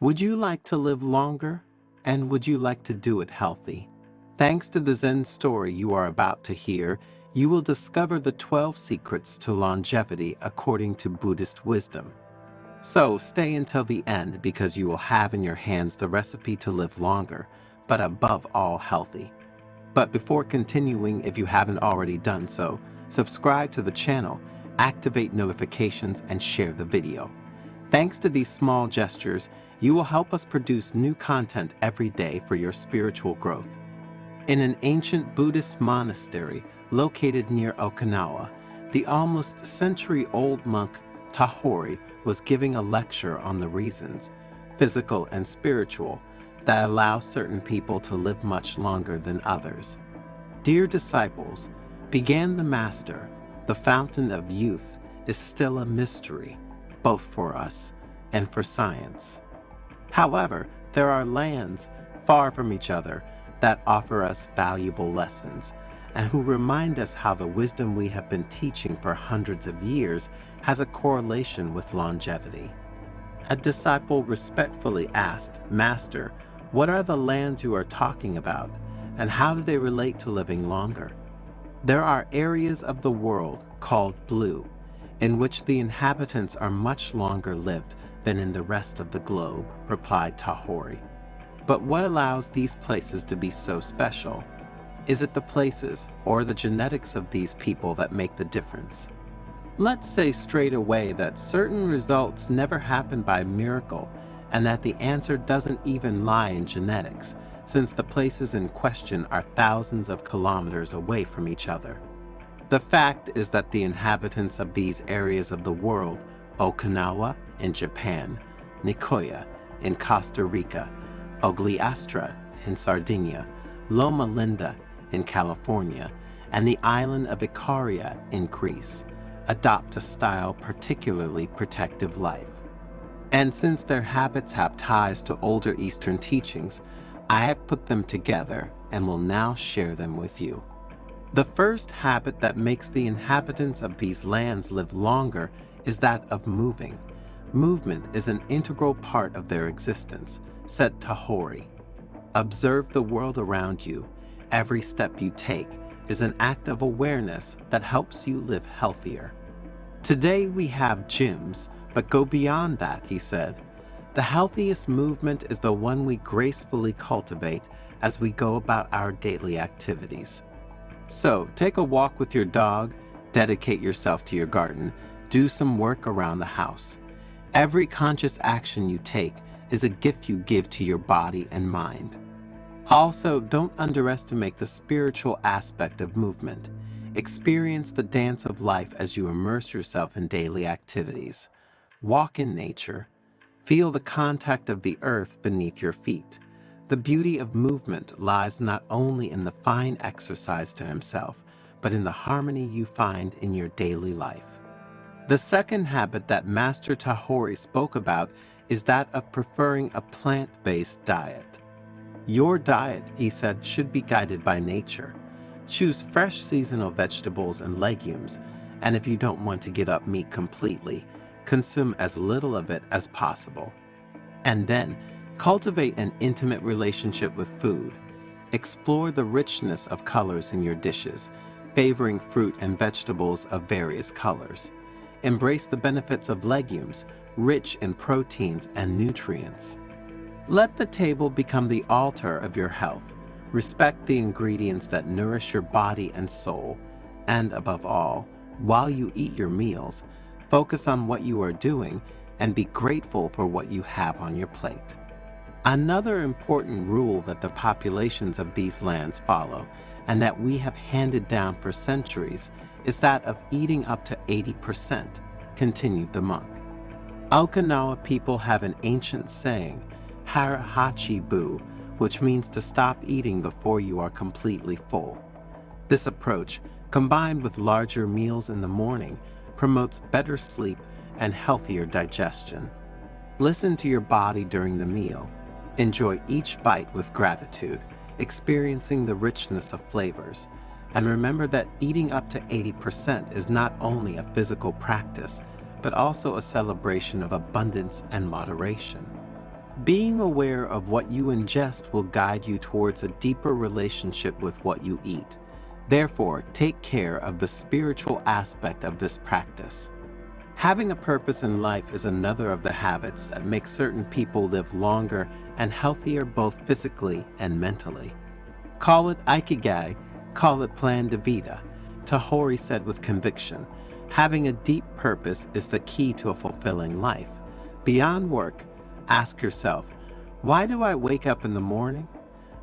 Would you like to live longer? And would you like to do it healthy? Thanks to the Zen story you are about to hear, you will discover the 12 secrets to longevity according to Buddhist wisdom. So stay until the end because you will have in your hands the recipe to live longer, but above all healthy. But before continuing, if you haven't already done so, subscribe to the channel, activate notifications, and share the video. Thanks to these small gestures, you will help us produce new content every day for your spiritual growth. In an ancient Buddhist monastery located near Okinawa, the almost century-old monk Tahori was giving a lecture on the reasons, physical and spiritual, that allow certain people to live much longer than others. Dear disciples, began the Master, the fountain of youth is still a mystery, both for us and for science. However, there are lands far from each other that offer us valuable lessons, and who remind us how the wisdom we have been teaching for hundreds of years has a correlation with longevity. A disciple respectfully asked, "Master, what are the lands you are talking about, and how do they relate to living longer?" "There are areas of the world called blue, in which the inhabitants are much longer lived than in the rest of the globe," replied Tahori. "But what allows these places to be so special? Is it the places or the genetics of these people that make the difference?" Let's say straight away that certain results never happen by miracle, and that the answer doesn't even lie in genetics, since the places in question are thousands of kilometers away from each other. The fact is that the inhabitants of these areas of the world, Okinawa in Japan, Nicoya in Costa Rica, Ogliastra in Sardinia, Loma Linda in California, and the island of Icaria in Greece, adopt a style particularly protective life. And since their habits have ties to older Eastern teachings, I have put them together and will now share them with you. The first habit that makes the inhabitants of these lands live longer is that of moving. Movement is an integral part of their existence, said Tahori. Observe the world around you. Every step you take is an act of awareness that helps you live healthier. Today we have gyms, but go beyond that, he said. The healthiest movement is the one we gracefully cultivate as we go about our daily activities. So take a walk with your dog, dedicate yourself to your garden, do some work around the house. Every conscious action you take is a gift you give to your body and mind. Also, don't underestimate the spiritual aspect of movement. Experience the dance of life as you immerse yourself in daily activities. Walk in nature. Feel the contact of the earth beneath your feet. The beauty of movement lies not only in the fine exercise to himself, but in the harmony you find in your daily life. The second habit that Master Tahori spoke about is that of preferring a plant-based diet. Your diet, he said, should be guided by nature. Choose fresh seasonal vegetables and legumes, and if you don't want to give up meat completely, consume as little of it as possible. And then, cultivate an intimate relationship with food. Explore the richness of colors in your dishes, favoring fruit and vegetables of various colors. Embrace the benefits of legumes, rich in proteins and nutrients. Let the table become the altar of your health. Respect the ingredients that nourish your body and soul. And above all, while you eat your meals, focus on what you are doing and be grateful for what you have on your plate. Another important rule that the populations of these lands follow, and that we have handed down for centuries, is that of eating up to 80%, continued the monk. Okinawa people have an ancient saying, harahachi-bu, which means to stop eating before you are completely full. This approach, combined with larger meals in the morning, promotes better sleep and healthier digestion. Listen to your body during the meal. Enjoy each bite with gratitude, experiencing the richness of flavors. And remember that eating up to 80% is not only a physical practice, but also a celebration of abundance and moderation. Being aware of what you ingest will guide you towards a deeper relationship with what you eat. Therefore, take care of the spiritual aspect of this practice. Having a purpose in life is another of the habits that make certain people live longer and healthier both physically and mentally. Call it Ikigai, call it Plan de Vida. Tahori said with conviction, having a deep purpose is the key to a fulfilling life. Beyond work, ask yourself, why do I wake up in the morning?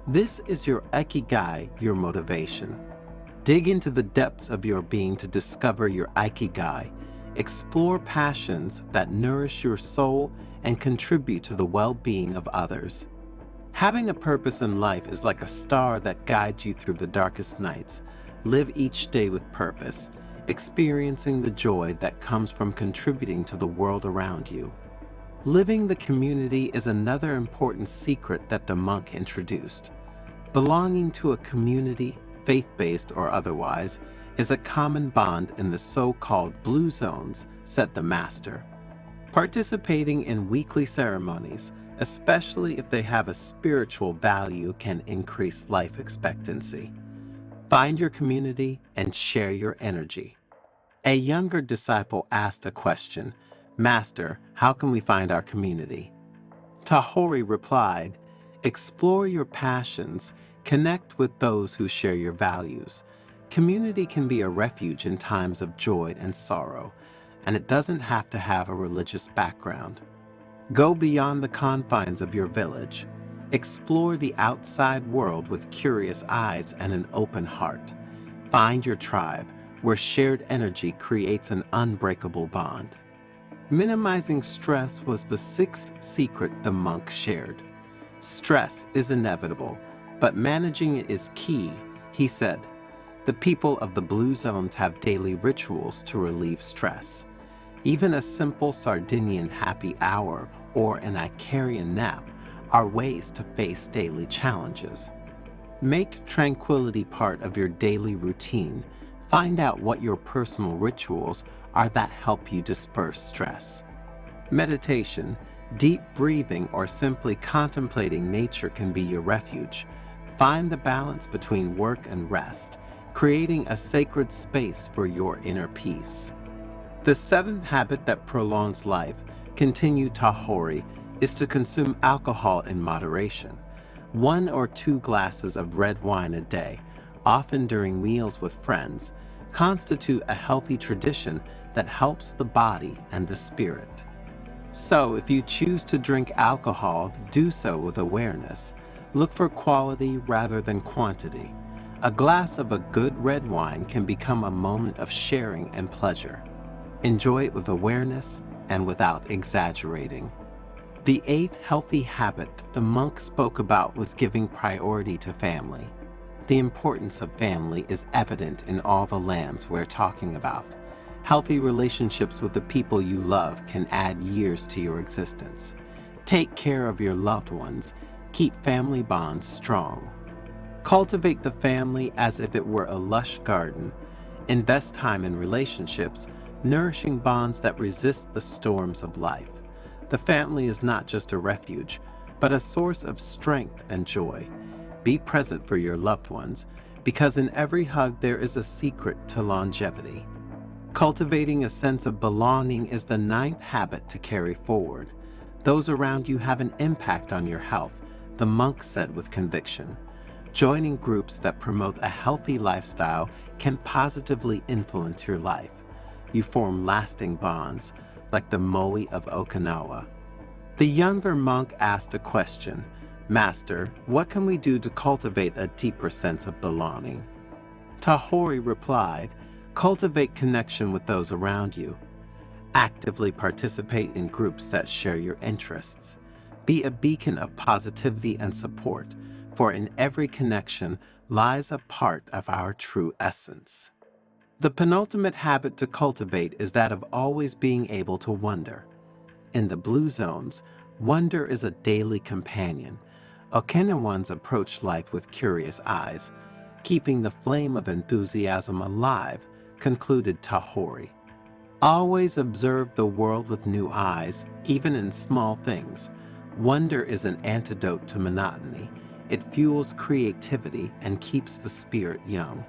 This is your Ikigai, your motivation. Dig into the depths of your being to discover your Ikigai. Explore passions that nourish your soul and contribute to the well-being of others. Having a purpose in life is like a star that guides you through the darkest nights. Live each day with purpose, experiencing the joy that comes from contributing to the world around you. Living the community is another important secret that the monk introduced. Belonging to a community, faith-based or otherwise, is a common bond in the so-called blue zones, said the master. Participating in weekly ceremonies, especially if they have a spiritual value, can increase life expectancy. Find your community and share your energy. A younger disciple asked a question, "Master, how can we find our community?" Tahori replied, "Explore your passions, connect with those who share your values. Community can be a refuge in times of joy and sorrow, and it doesn't have to have a religious background. Go beyond the confines of your village. Explore the outside world with curious eyes and an open heart. Find your tribe, where shared energy creates an unbreakable bond." Minimizing stress was the sixth secret the monk shared. Stress is inevitable, but managing it is key, he said. The people of the blue zones have daily rituals to relieve stress. Even a simple Sardinian happy hour or an Icarian nap are ways to face daily challenges. Make tranquility part of your daily routine. Find out what your personal rituals are that help you disperse stress. Meditation, deep breathing, or simply contemplating nature can be your refuge. Find the balance between work and rest, creating a sacred space for your inner peace. The seventh habit that prolongs life, continued Tahori, is to consume alcohol in moderation. 1 or 2 glasses of red wine a day, often during meals with friends, constitute a healthy tradition that helps the body and the spirit. So, if you choose to drink alcohol, do so with awareness. Look for quality rather than quantity. A glass of a good red wine can become a moment of sharing and pleasure. Enjoy it with awareness and without exaggerating. The 8th healthy habit the monk spoke about was giving priority to family. The importance of family is evident in all the lands we're talking about. Healthy relationships with the people you love can add years to your existence. Take care of your loved ones. Keep family bonds strong. Cultivate the family as if it were a lush garden. Invest time in relationships, nourishing bonds that resist the storms of life. The family is not just a refuge, but a source of strength and joy. Be present for your loved ones, because in every hug there is a secret to longevity. Cultivating a sense of belonging is the 9th habit to carry forward. Those around you have an impact on your health, the monk said with conviction. Joining groups that promote a healthy lifestyle can positively influence your life. You form lasting bonds, like the moai of Okinawa. The younger monk asked a question, "Master, what can we do to cultivate a deeper sense of belonging?" Tahori replied, "Cultivate connection with those around you. Actively participate in groups that share your interests. Be a beacon of positivity and support, for in every connection lies a part of our true essence." The penultimate habit to cultivate is that of always being able to wonder. In the blue zones, wonder is a daily companion. Okinawans approach life with curious eyes, keeping the flame of enthusiasm alive, concluded Tahori. Always observe the world with new eyes, even in small things. Wonder is an antidote to monotony. It fuels creativity and keeps the spirit young.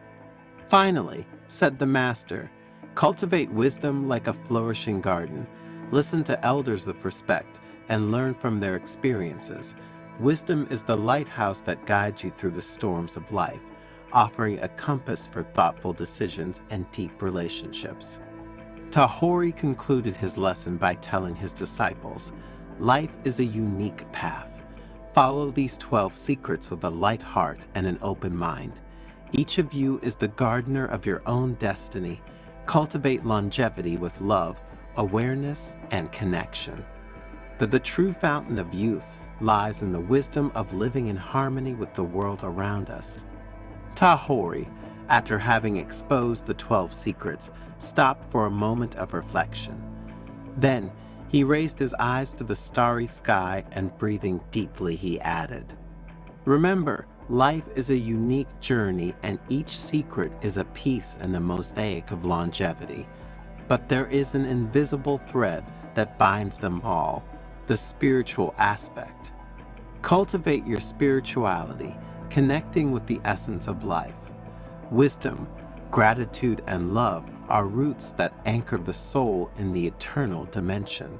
Finally, said the master, cultivate wisdom like a flourishing garden. Listen to elders with respect and learn from their experiences. Wisdom is the lighthouse that guides you through the storms of life, offering a compass for thoughtful decisions and deep relationships. Tahori concluded his lesson by telling his disciples, life is a unique path. Follow these 12 secrets with a light heart and an open mind. Each of you is the gardener of your own destiny. Cultivate longevity with love, awareness, and connection. The true fountain of youth lies in the wisdom of living in harmony with the world around us. Tahori, after having exposed the 12 secrets, stopped for a moment of reflection. Then he raised his eyes to the starry sky and breathing deeply he added, remember, life is a unique journey and each secret is a piece in the mosaic of longevity. But there is an invisible thread that binds them all, the spiritual aspect. Cultivate your spirituality, connecting with the essence of life. Wisdom, gratitude, and love are roots that anchor the soul in the eternal dimension.